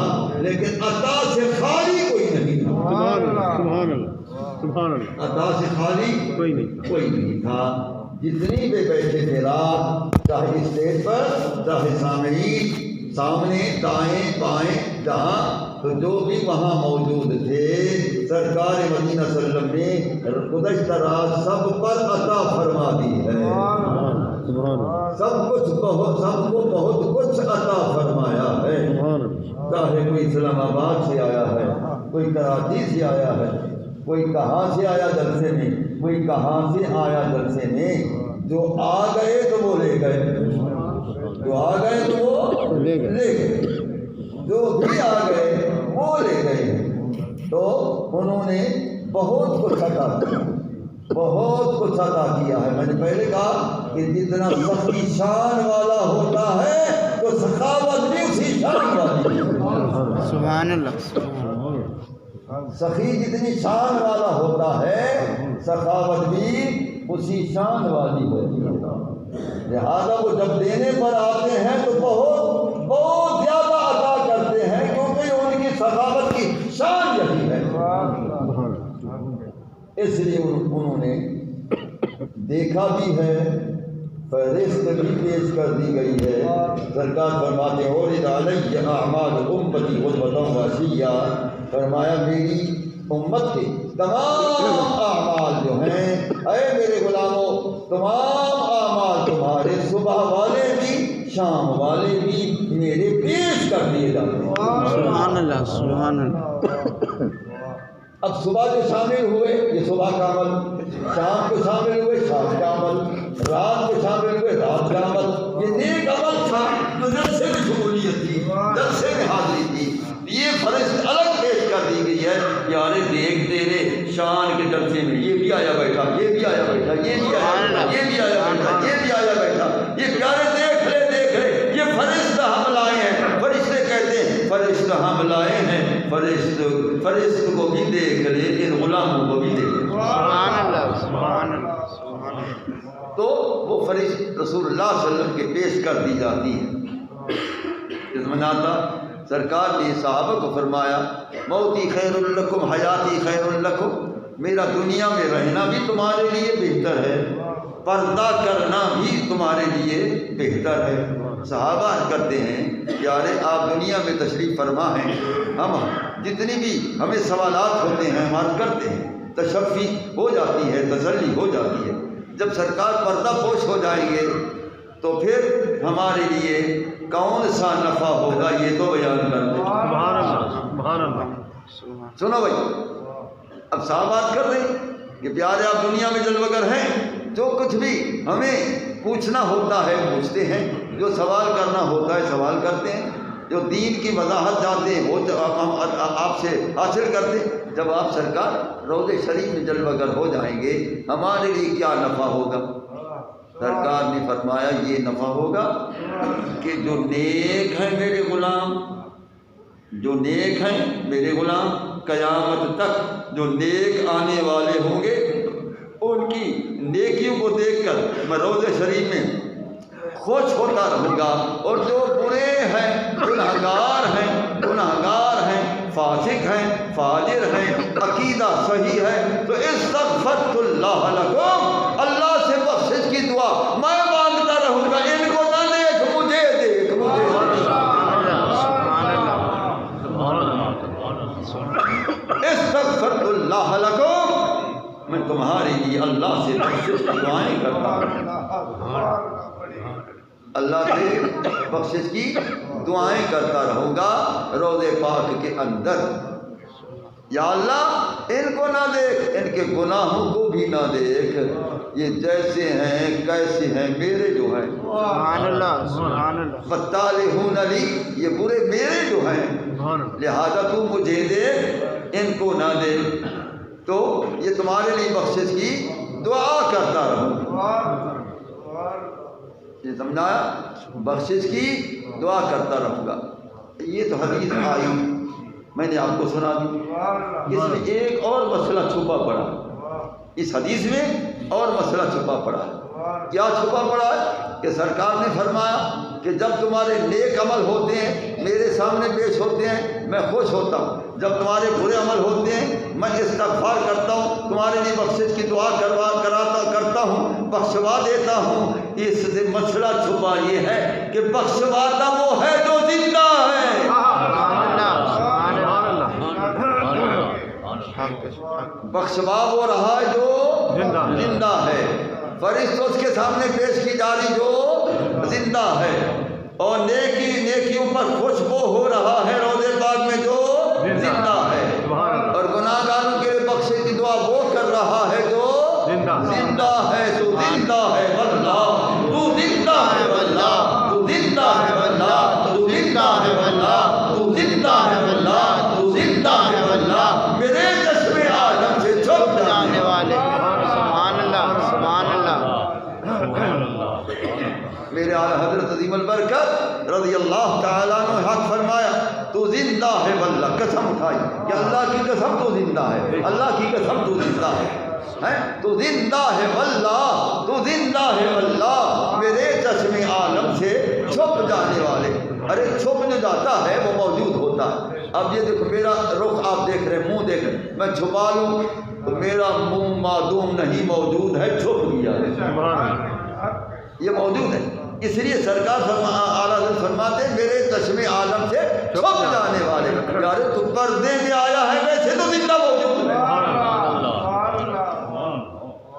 لیکن عطا سے خالی کوئی نہیں تھا، سبحان اللہ، سبحان اللہ، سبحان اللہ، عطا سے خالی کوئی نہیں، کوئی نہیں تھا۔ جتنی بھی بیٹھے تھے رات، چاہے اسٹیج پر چاہے سامعین، سامنے دائیں بائیں جہاں، تو جو بھی وہاں موجود تھے سرکار مدینہ صلی اللہ علیہ وسلم نے گزشتہ رات سب پر عطا فرما دی ہے، سبحان اللہ، سب کو بہت کچھ عطا فرمایا ہے، سبحان اللہ، چاہے کوئی اسلام آباد سے آیا ہے، کوئی کراچی سے آیا ہے، کوئی کہاں سے آیا جلسے میں، کوئی کہاں سے آیا جلسے میں، جو آ گئے تو وہ لے گئے، جو آ گئے تو وہ لے گئے، جو بھی آ گئے وہ لے گئے۔ تو انہوں نے بہت کچھ عطا کیا، بہت کچھ عطا کیا ہے۔ میں نے پہلے کہا کہ جتنا سخی شان والا ہوتا ہے تو سخاوت بھی اسی شان والی ہے، سبحان اللہ، سخی جتنی شان والا ہوتا ہے سخاوت بھی اسی شان والی ہوتی ہے، لہذا وہ جب دینے پر آتے ہیں تو بہت بہت زیادہ عطا کرتے ہیں، کیونکہ ان کی سخاوت کی شان یہی ہے۔ اس لیے انہوں نے دیکھا بھی ہے، فہرست بھی پیش کر دی گئی ہے۔ سرکار فرماتے ہیں عُرِضَ عَلَيَّ أَعْمَالُ أُمَّتِي غُدْوَةً وَعَشِيًّا، فرمایا میری امت کے تمام اعمال جو ہیں، اے میرے غلاموں، تمام اعمال تمہارے صبح والے بھی شام والے بھی میرے پیش کر دیے جاتے ہیں۔ سبحان اللہ، سبحان اللہ، اب صبح جو شامل ہوئے یہ صبح کا عمل، شام کو شامل ہوئے شام کا عمل، رات کو شامل ہوئے رات کا عمل، یہ نیک عمل تھا جو جلسے میں شمولیت تھی، جلسے میں حاضری تھی، یہ فرض الگ پیش کر دی گئی ہے۔ یار دیکھ تیرے شان کے جلسے میں یہ بھی آیا بیٹھا، یہ بھی آیا بیٹھا، یہ بھی آیا بیٹھا، یہ بھی آیا بیٹھا، یہ بھی آیا بیٹھا، یہ پیارے دیکھ لے دیکھ لے، یہ فرشتہ ہم لائے ہیں۔ فرشتے کہتے ہیں فرشتہ ہم لائے ہیں، فرشت کو بھی دیکھ لے، ان غلاموں کو بھی دیکھ لے۔ سبحان اللہ، سبحان اللہ، سبحان اللہ، تو وہ فرشت رسول اللہ صلی اللہ علیہ وسلم کے پیش کر دی جاتی ہے۔ اس میں آتا سرکار نے صحابہ کو فرمایا موتی خیر لکم حیاتی خیر لکم، میرا دنیا میں رہنا بھی تمہارے لیے بہتر ہے، پردہ کرنا بھی تمہارے لیے بہتر ہے۔ صحابہ عرض کرتے ہیں یارے آپ دنیا میں تشریف فرما ہیں، ہم جتنی بھی ہمیں سوالات ہوتے ہیں ہم عرض کرتے ہیں، تشفی ہو جاتی ہے، تسلی ہو جاتی ہے۔ جب سرکار پردہ پوش ہو جائیں گے تو پھر ہمارے لیے کون سا نفع ہوگا یہ تو بیان کر دیں۔ سبحان اللہ، سبحان اللہ، سنو بھائی، اب صاحب بات کر رہے ہیں کہ پیارے آپ دنیا میں جلوگر ہیں، جو کچھ بھی ہمیں پوچھنا ہوتا ہے پوچھتے ہیں، جو سوال کرنا ہوتا ہے سوال کرتے ہیں، جو دین کی وضاحت جانتے ہیں وہ ہم آپ سے حاصل کرتے ہیں۔ جب آپ سرکار روضہ شریف میں جلوگر ہو جائیں گے ہمارے لیے کیا نفع ہوگا؟ سرکار نے فرمایا یہ نفع ہوگا کہ جو نیک ہیں میرے غلام، جو نیک ہیں میرے غلام، قیامت تک جو نیک آنے والے ہوں گے ان کی نیکیوں کو دیکھ کر میں روضہ شریف میں خوش ہوتا رہوں گا، اور جو برے ہیں گنہگار ہیں فاسق ہیں فاجر ہیں، عقیدہ صحیح ہے تو استغفرت اللہ لکم، اللہ سے بخشش کی دعا میں مانگتا رہوں گا، ان کو نہ دیکھ مجھے دیکھ مجھے۔ استغفرت اللہ لکم، میں تمہارے لیے اللہ سے بخشش کی دعائیں کرتا ہوں، اللہ سے بخشش کی دعائیں کرتا رہوں گا روضہ پاک کے اندر۔ یا اللہ ان کو نہ دیکھ، ان کے گناہوں کو بھی نہ دیکھ، یہ جیسے ہیں کیسے ہیں میرے جو ہیں، سبحان اللہ سبحان اللہ فَالطَّالِحُونَ لِی، یہ برے میرے جو ہیں، سبحان اللہ لہذا تو مجھے دیکھ ان کو نہ دے، تو یہ تمہارے لیے بخشش کی دعا کرتا رہوں، یہ سمجھایا، بخشش کی دعا کرتا رہوں گا۔ یہ تو حدیث آئی، میں نے آپ کو سنا دی، اس میں ایک اور مسئلہ چھپا پڑا، اس حدیث میں اور مسئلہ چھپا پڑا ہے۔ کیا چھپا پڑا ہے کہ سرکار نے فرمایا کہ جب تمہارے نیک عمل ہوتے ہیں میرے سامنے پیش ہوتے ہیں میں خوش ہوتا ہوں، جب تمہارے برے عمل ہوتے ہیں میں استغفار کرتا ہوں، تمہارے لیے بخشش کی دعا کرتا ہوں، بخشوا دیتا ہوں۔ اس سے مسئلہ چھپا یہ ہے کہ بخشواتا وہ ہے جو زندہ ہے، بخشوا وہ رہا ہے جو زندہ ہے، فرشتوں اس کے سامنے پیش کی جا رہی جو زندہ ہے، اور نیکیوں پر خوشبو ہو رہا ہے روضے پاک میں جو زندہ ہے، اور گناہ گاروں کے لیے بخشش کی دعا وہ کر رہا ہے جو زندہ ہے۔ تو زندہ ہے واللہ، تو زندہ ہے واللہ، تو زندہ ہے واللہ، تو زندہ ہے واللہ، تو زندہ ہے واللہ، تو زندہ ہے واللہ، میرے چشمے عالم سے چھپ جانے والے، سبحان اللہ سبحان اللہ میرے اعلیٰ حضرت عظیم البرکت رضی اللہ تعالیٰ عنہ حق فرمایا تو زندہ ہے واللہ، قسم اٹھائی کہ اللہ کی قسم تو زندہ ہے، اللہ کی قسم تو زندہ ہے، تو زندہ ہے واللہ، تو زندہ ہے واللہ، میرے چشم عالم سے چھپ جانے والے۔ ارے چھپ نہیں جاتا ہے، وہ موجود ہوتا ہے۔ اب یہ دیکھو میرا رخ آپ دیکھ رہے ہیں، منہ دیکھ رہے ہیں، میں چھپا لوں تو میرا منہ معدوم نہیں، موجود ہے، چھپ گیا ہے، یہ موجود ہے۔ اس لیے سرکار اعلیٰ حضرت فرماتے ہیں میرے چشم عالم سے چھپ جانے والے، یار تو پردے میں آیا ہے ویسے تو زندہ موجود ہے،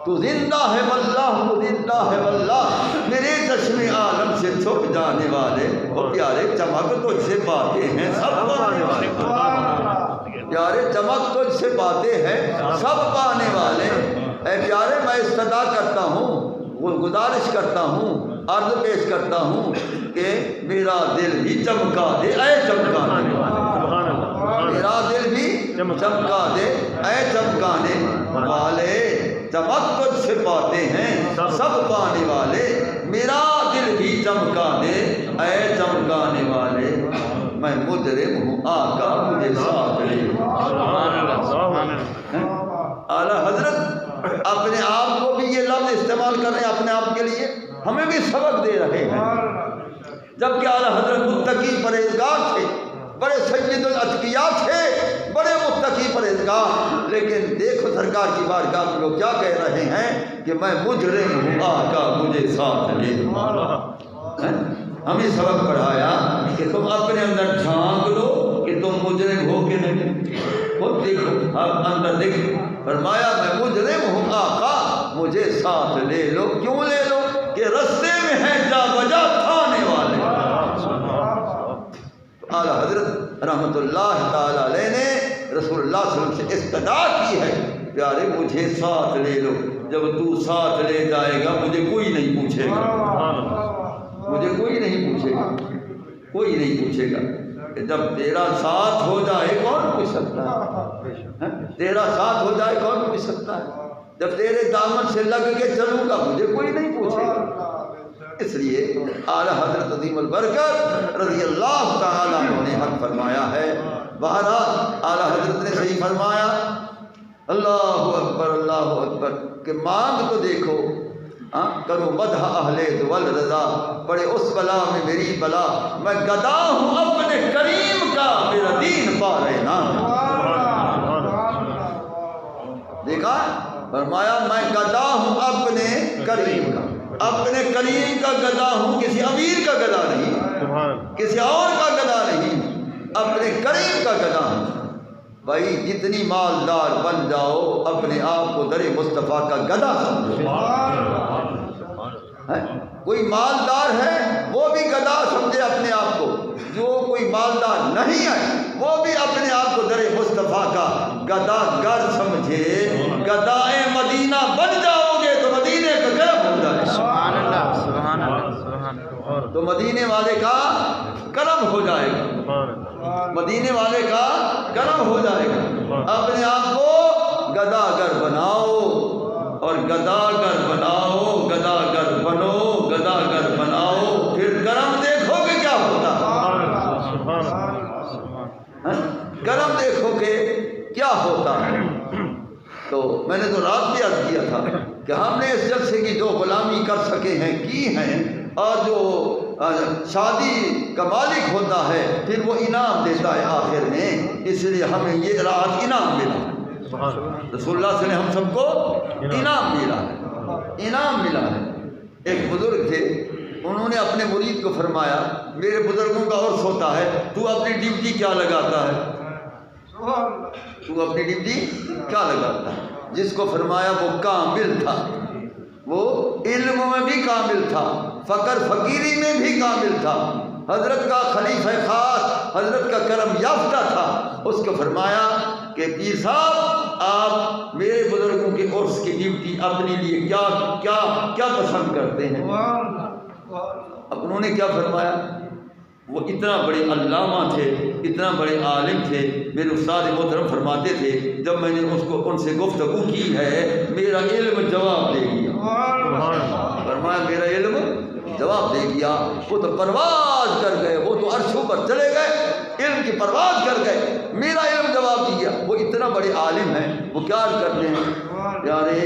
تو زندہ ہے واللہ، تو زندہ ہے واللہ، میرے چشم عالم سے چھپ جانے والے۔ اور پیارے چمک تجھ سے پاتے ہیں سب پانے والے، پیارے چمک تجھ سے پاتے ہیں سب پانے والے۔ اے پیارے میں استدعا کرتا ہوں، گزارش کرتا ہوں، عرض پیش کرتا ہوں کہ میرا دل بھی چمکا دے، اے چمکانے والے، میرا دل بھی چمکا دے، اے چمکانے والے، چمک تجھ سے پاتے ہیں سب پانے والے، میرا دل بھی چمکا دے، اے چمکانے والے، میں مجرم ہوں آقا مجھے ساتھ لے۔ اعلیٰ حضرت اپنے آپ کو بھی یہ لفظ استعمال کر رہے ہیں اپنے آپ کے لیے، ہمیں بھی سبق دے رہے ہیں، جبکہ اعلیٰ حضرت متقی پرہیزگار تھے، بڑے سید الاتقیاء تھے، بڑے متقی پرہیزگار، لیکن دیکھو سرکار کی بارگاہ میں لوگ کیا کہہ رہے ہیں کہ میں مجرم ہوں آقا مجھے ساتھ لے۔ ہمیں سبق پڑھایا کہ تم اپنے اندر جھانک لو کہ تم مجرم ہو کہ نہیں، خود دیکھو، آپ اندر دیکھو، فرمایا میں مجرم ہوں آقا مجھے ساتھ لے لو۔ کیوں لے لو؟ کہ رستے میں ہے جا بجا تھانے والے۔ اعلیٰ حضرت رحمت اللہ تعالی علیہ نے رسول اللہ صلی اللہ علیہ وسلم سے استدعا کی ہے، پیارے مجھے ساتھ لے لو، جب تو ساتھ لے جائے گا مجھے کوئی نہیں پوچھے گا، مجھے کوئی نہیں پوچھے گا، کوئی نہیں پوچھے گا۔ جب تیرا ساتھ ہو جائے کون پوچھ سکتا ہے؟ تیرا ساتھ ہو جائے کون پوچھ سکتا ہے؟ جب تیرے دامن سے لگ کے چلوں گا مجھے کوئی نہیں پوچھے گا۔ اس لیے اعلیٰ حضرت عظیم البرکت رضی اللہ تعالیٰ عنہ نے حق فرمایا ہے۔ بہرحال اعلیٰ حضرت نے صحیح فرمایا، اللہ اکبر اللہ اکبر، کہ مانگ تو دیکھو، کرو مدح اہل والرضا، پڑے اس بلا میں میری بلا، میں گدا ہوں اپنے کریم کا میرا دین پا رہنا۔ دیکھا فرمایا میں گدا ہوں اپنے کریم کا، اپنے کریم کا گدا ہوں، کسی امیر کا گدا نہیں، کسی اور کا گدا نہیں، اپنے کریم کا گدا ہوں۔ بھائی جتنی مالدار بن جاؤ اپنے آپ کو در مصطفیٰ کا گدا سمجھو۔ کوئی مالدار ہے وہ بھی گدا سمجھے اپنے آپ کو، جو کوئی مالدار نہیں ہے وہ بھی اپنے آپ کو در مصطفیٰ کا گدا گر سمجھے گدائے مدینہ بن جاؤ گے تو مدینے کا کرم ہو جائے گا. سبحان اللہ سبحان اللہ سبحان اللہ. تو مدینے والے کا کرم ہو جائے گا. مدینے والے کا کرم ہو جائے گا. اپنے آپ کو گداگر بناؤ اور گداگر بناؤ، گداگر بنو، گداگر بناؤ، پھر کرم دیکھو کہ کیا ہوتا ہے. کرم دیکھو کہ کیا ہوتا ہے. تو میں نے تو رات بھی عرض کیا تھا کہ ہم نے اس جلسے کی جو غلامی کر سکے ہیں کی ہیں، اور جو شادی کا مالک ہوتا ہے پھر وہ انعام دیتا ہے آخر میں، اس لیے ہمیں یہ رات انعام ملا. رسول اللہ صلی اللہ علیہ وسلم نے ہم سب کو انعام ملا ہے، انعام ملا ہے. ایک بزرگ تھے، انہوں نے اپنے مرید کو فرمایا میرے بزرگوں کا عرس ہوتا ہے، تو اپنی ڈیوٹی کیا لگاتا ہے؟ تو اپنی ڈیوٹی کیا لگاتا ہے؟ جس کو فرمایا وہ کامل تھا، وہ علم میں بھی کامل تھا، فقر فقیری میں بھی کامل تھا، حضرت کا خلیفہ خاص، حضرت کا کرم یافتہ تھا. اس کو فرمایا کہ پیر صاحب آپ میرے بزرگوں کے عرس کی ڈیوٹی اپنے لیے کیا کیا کیا پسند کرتے ہیں؟ اب انہوں نے کیا فرمایا؟ وہ اتنا بڑے علامہ تھے، اتنا بڑے عالم تھے. میرے استاد محترم فرماتے تھے جب میں نے ان سے گفتگو کی ہے میرا علم جواب دے گیا. فرمایا میرا علم جواب دے گیا. وہ تو پرواز کر گئے، وہ تو عرشوں پر چلے گئے، علم کی پرواز کر گئے، میرا علم جواب دیا. وہ اتنا بڑے عالم ہیں، وہ کیا کرتے ہیں پیارے،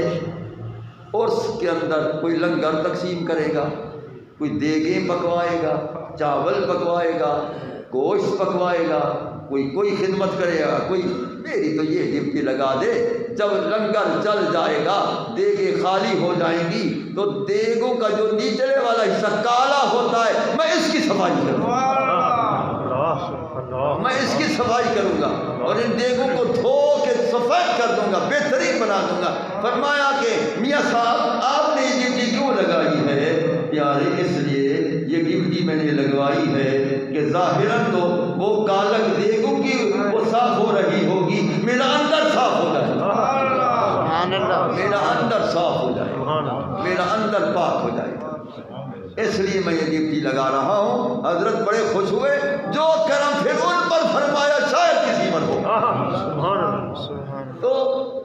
عرس کے اندر کوئی لنگر تقسیم کرے گا، کوئی دیگیں پکوائے گا، چاول پکوائے گا، گوشت پکوائے گا، کوئی خدمت کرے گا، کوئی میری تو یہ ڈیوٹی لگا دے. جب لنگر چل جائے گا دیگیں خالی ہو جائیں گی تو دیگوں کا جو نیچلے والا حصہ کالا ہوتا ہے میں اس کی صفائی کروں گا، میں اس کی صفائی کروں گا اور ان دیگوں کو دھو کے سفید کر دوں گا، بہترین بنا دوں گا. فرمایا کہ میاں صاحب آپ نے یہ ڈیوٹی کیوں لگائی ہے؟ پیارے اس لیے یہ ڈیوٹی میں نے لگوائی ہے کہ ظاہراً تو وہ کالک دیگوں کی وہ صاف ہو رہی ہوگی، میرا اندر صاف ہو جائے، میرا اندر صاف ہو جائے، میرا اندر پاک ہو جائے. اس لیے میں یہ ڈیوٹی لگا رہا ہوں. حضرت بڑے خوش ہوئے، جو کرم پھر ان پر فرمایا شاید کسی پر ہو. تو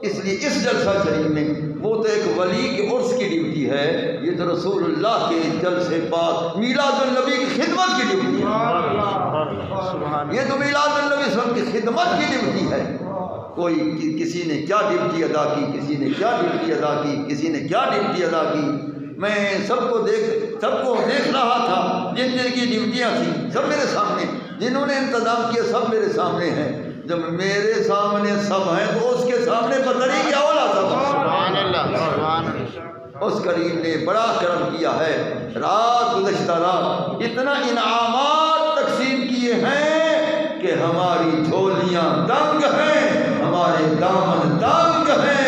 اس لیے اس جلسہ شریف میں وہ تو ایک ولی کے عرس کی ڈیوٹی ہے، یہ تو رسول اللہ کے جلسے پاک میلاد النبی کی خدمت کی ڈیوٹی ہے. یہ تو میلاد النبی صلی اللہ علیہ وسلم کی خدمت کی ڈیوٹی ہے. کوئی کسی نے کیا ڈیوٹی ادا کی، کسی نے کیا ڈیوٹی ادا کی، کسی نے کیا ڈیوٹی ادا کی. میں سب کو دیکھ رہا تھا، جن جن کی ڈیوٹیاں تھیں سب میرے سامنے، جنہوں نے انتظام کیا سب میرے سامنے ہیں. جب میرے سامنے سب ہیں تو اس کے سامنے پتہ نہیں کیا ہو رہا تھا. سبحان اللہ سبحان اللہ. اس کریم نے بڑا کرم کیا ہے. رات گزشتہ رات اتنا انعامات تقسیم کیے ہیں کہ ہماری جھولیاں تنگ ہیں، ہمارے دامن تنگ ہیں.